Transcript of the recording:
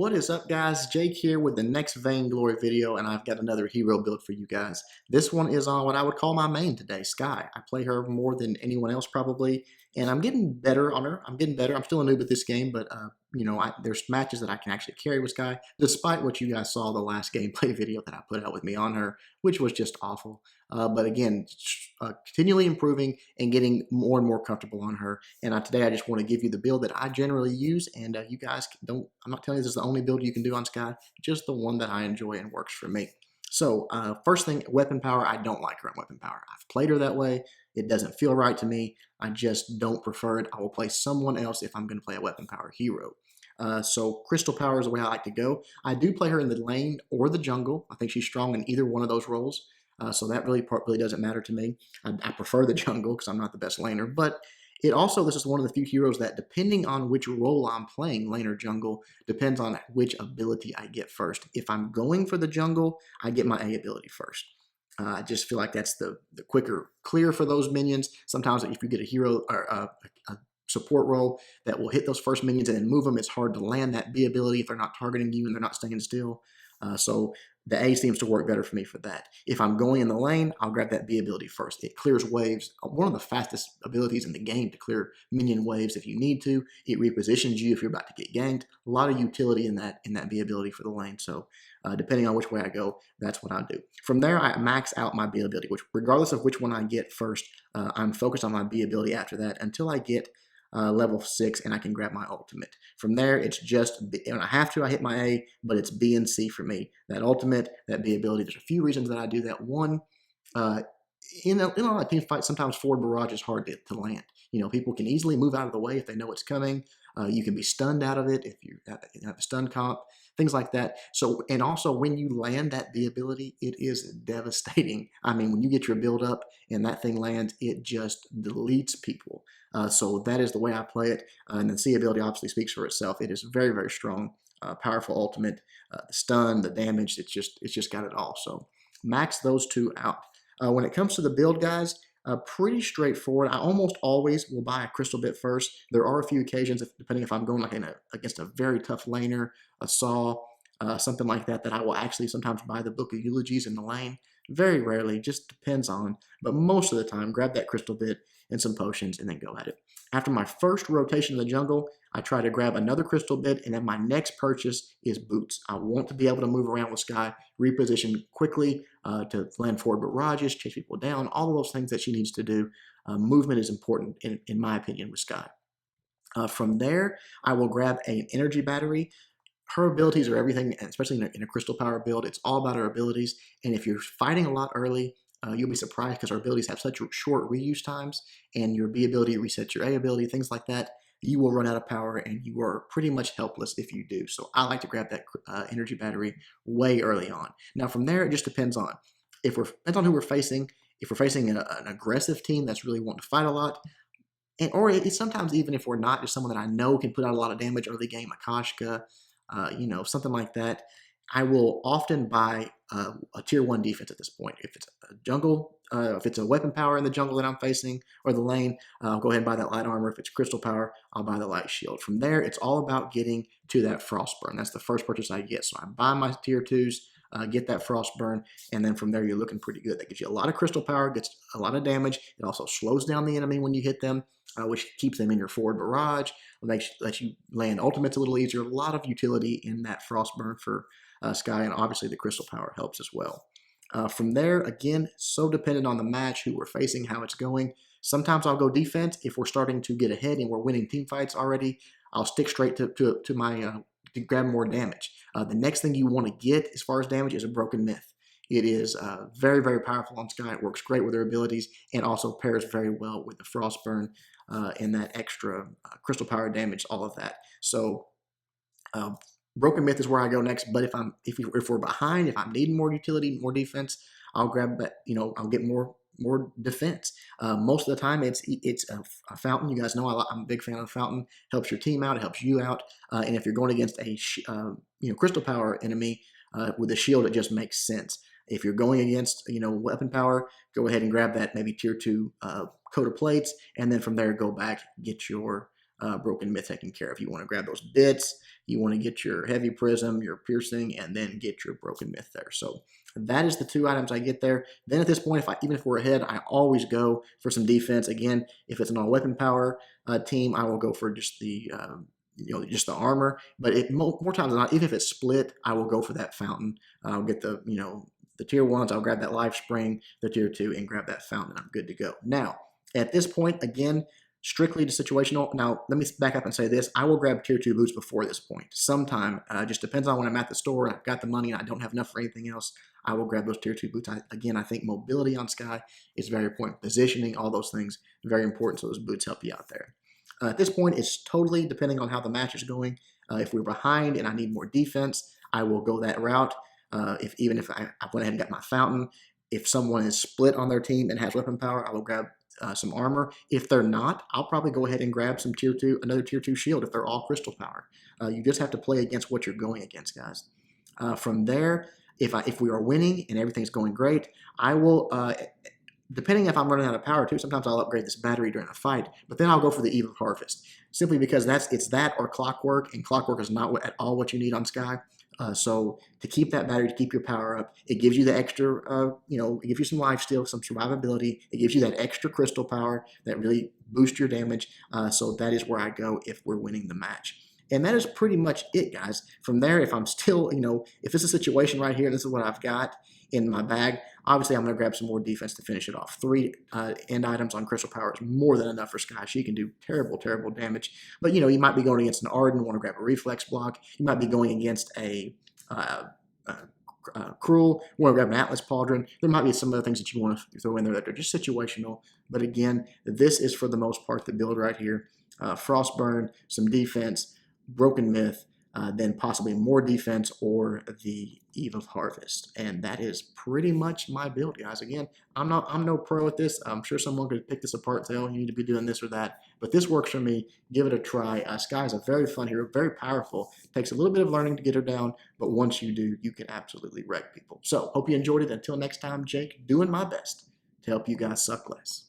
What is up, guys? Jake here with the next Vainglory video, and I've got another hero build for you guys. This one is on what I would call my main today, Skye. I play her more than anyone else probably, and I'm getting better on her. I'm getting better. I'm still a noob at this game, but there's matches that I can actually carry with Skye, despite what you guys saw the last gameplay video that I put out with me on her, which was just awful. But again, continually improving and getting more and more comfortable on her. And today I just want to give you the build that I generally use, and you guys don't. I'm not telling you this is the only build you can do on Skye, just the one that I enjoy and works for me. So first thing, weapon power. I don't like her on weapon power. I've played her that way. It doesn't feel right to me. I just don't prefer it. I will play someone else if I'm going to play a weapon power hero. So crystal power is the way I like to go. I do play her in the lane or the jungle. I think she's strong in either one of those roles. So that really doesn't matter to me. I prefer the jungle because I'm not the best laner. But this is one of the few heroes that, depending on which role I'm playing, lane or jungle, depends on which ability I get first. If I'm going for the jungle, I get my A ability first. I just feel like that's the quicker clear for those minions. Sometimes if you get a hero or a support role that will hit those first minions and then move them, it's hard to land that B ability if they're not targeting you and they're not staying still. So the A seems to work better for me for that. If I'm going in the lane, I'll grab that B ability first. It clears waves. One of the fastest abilities in the game to clear minion waves if you need to. It repositions you if you're about to get ganked. A lot of utility in that B ability for the lane. So depending on which way I go, that's what I do. From there, I max out my B ability, which regardless of which one I get first, I'm focused on my B ability after that until I get level 6 and I can grab my ultimate. From there, it's just, when I have to, I hit my A, but it's B and C for me. That ultimate, that B ability, there's a few reasons that I do that. One, in a lot of team fights, sometimes forward barrage is hard to land. People can easily move out of the way if they know it's coming. You can be stunned out of it if you have a stun comp, things like that. So, and also when you land that B ability, it is devastating. I mean, when you get your build up and that thing lands, it just deletes people. So that is the way I play it. And the C ability obviously speaks for itself. It is very, very strong, powerful ultimate. The stun, the damage, it's just got it all. So max those two out. When it comes to the build, guys, pretty straightforward. I almost always will buy a crystal bit first. There are a few occasions, depending if I'm going like against a very tough laner, a Saw, something like that, that I will actually sometimes buy the Book of Eulogies in the lane. Very rarely, just depends on, but most of the time, grab that crystal bit and some potions and then go at it. After my first rotation in the jungle, I try to grab another crystal bit, and then my next purchase is boots. I want to be able to move around with Skye, reposition quickly to land forward barrages, chase people down, all of those things that she needs to do. Movement is important, in my opinion, with Skye. From there, I will grab an energy battery. Her abilities are everything, especially in a crystal power build. It's all about her abilities, and if you're fighting a lot early, you'll be surprised because her abilities have such short reuse times, and your B ability resets your A ability, things like that. You will run out of power, and you are pretty much helpless if you do. So I like to grab that energy battery way early on. Now from there, it just depends on who we're facing. If we're facing an aggressive team that's really wanting to fight a lot, or it's sometimes even if we're not, just someone that I know can put out a lot of damage early game, Akashka, something like that. I will often buy a tier 1 defense at this point. If it's a jungle, if it's a weapon power in the jungle that I'm facing, or the lane, I'll go ahead and buy that light armor. If it's crystal power, I'll buy the light shield. From there, it's all about getting to that frostburn. That's the first purchase I get. So I buy my tier 2s, get that frostburn, and then from there, you're looking pretty good. That gives you a lot of crystal power, gets a lot of damage. It also slows down the enemy when you hit them, which keeps them in your forward barrage, lets you land ultimates a little easier. A lot of utility in that frostburn for Skye, and obviously the crystal power helps as well. From there, again, so dependent on the match, who we're facing, how it's going. Sometimes I'll go defense if we're starting to get ahead and we're winning team fights already. I'll stick straight to my to grab more damage. The next thing you want to get as far as damage is a broken myth. It is very, very powerful on Skye. It works great with her abilities and also pairs very well with the frostburn and that extra crystal power damage, all of that. So broken myth is where I go next. But if we're behind, if I'm needing more utility, more defense, I'll grab that. I'll get more defense. Most of the time, it's a fountain. You guys know I'm a big fan of the fountain. Helps your team out. It helps you out. And if you're going against a crystal power enemy with a shield, it just makes sense. If you're going against weapon power, go ahead and grab that maybe tier 2 coat of plates, and then from there go back, get your Broken Myth taken care of. You want to grab those bits, you want to get your Heavy Prism, your Piercing, and then get your Broken Myth there. So that is the 2 items I get there. Then at this point, even if we're ahead, I always go for some defense. Again, if it's an all weapon power team, I will go for just the just the armor. But more times than not, even if it's split, I will go for that fountain. I'll get the the tier 1s. I'll grab that Life Spring, the tier 2, and grab that fountain. I'm good to go. Now, at this point, again, strictly to situational. Now, let me back up and say this. I will grab tier 2 boots before this point. Sometime, just depends on when I'm at the store, I've got the money, and I don't have enough for anything else. I will grab those tier 2 boots. Again, I think mobility on Skye is very important. Positioning, all those things, very important, so those boots help you out there. At this point, it's totally depending on how the match is going. If we're behind and I need more defense, I will go that route. Even if I went ahead and got my fountain. If someone is split on their team and has weapon power, I will grab some armor. If they're not, I'll probably go ahead and grab some another tier 2 shield if they're all crystal power. You just have to play against what you're going against, guys. From there, if we are winning and everything's going great, I will, depending if I'm running out of power too, sometimes I'll upgrade this battery during a fight, but then I'll go for the Eve of Harvest, simply because it's that or Clockwork, and Clockwork is not at all what you need on Skye. So to keep that battery, to keep your power up, it gives you the extra, it gives you some lifesteal, some survivability. It gives you that extra crystal power that really boosts your damage. So that is where I go if we're winning the match. And that is pretty much it, guys. From there, if I'm still, if it's a situation right here, this is what I've got in my bag, obviously I'm going to grab some more defense to finish it off. 3 end items on Crystal Power is more than enough for Skye. She can do terrible, terrible damage. But, you might be going against an Arden, want to grab a Reflex block. You might be going against a Cruel, want to grab an Atlas Pauldron. There might be some other things that you want to throw in there that are just situational. But again, this is for the most part the build right here. Frostburn, some defense, Broken Myth, then possibly more defense or the Eve of Harvest. And that is pretty much my build, guys. Again, I'm no pro at this. I'm sure someone could pick this apart and say, oh, you need to be doing this or that. But this works for me. Give it a try. Skye is a very fun hero, very powerful. Takes a little bit of learning to get her down, but once you do, you can absolutely wreck people. So, hope you enjoyed it. Until next time, Jake, doing my best to help you guys suck less.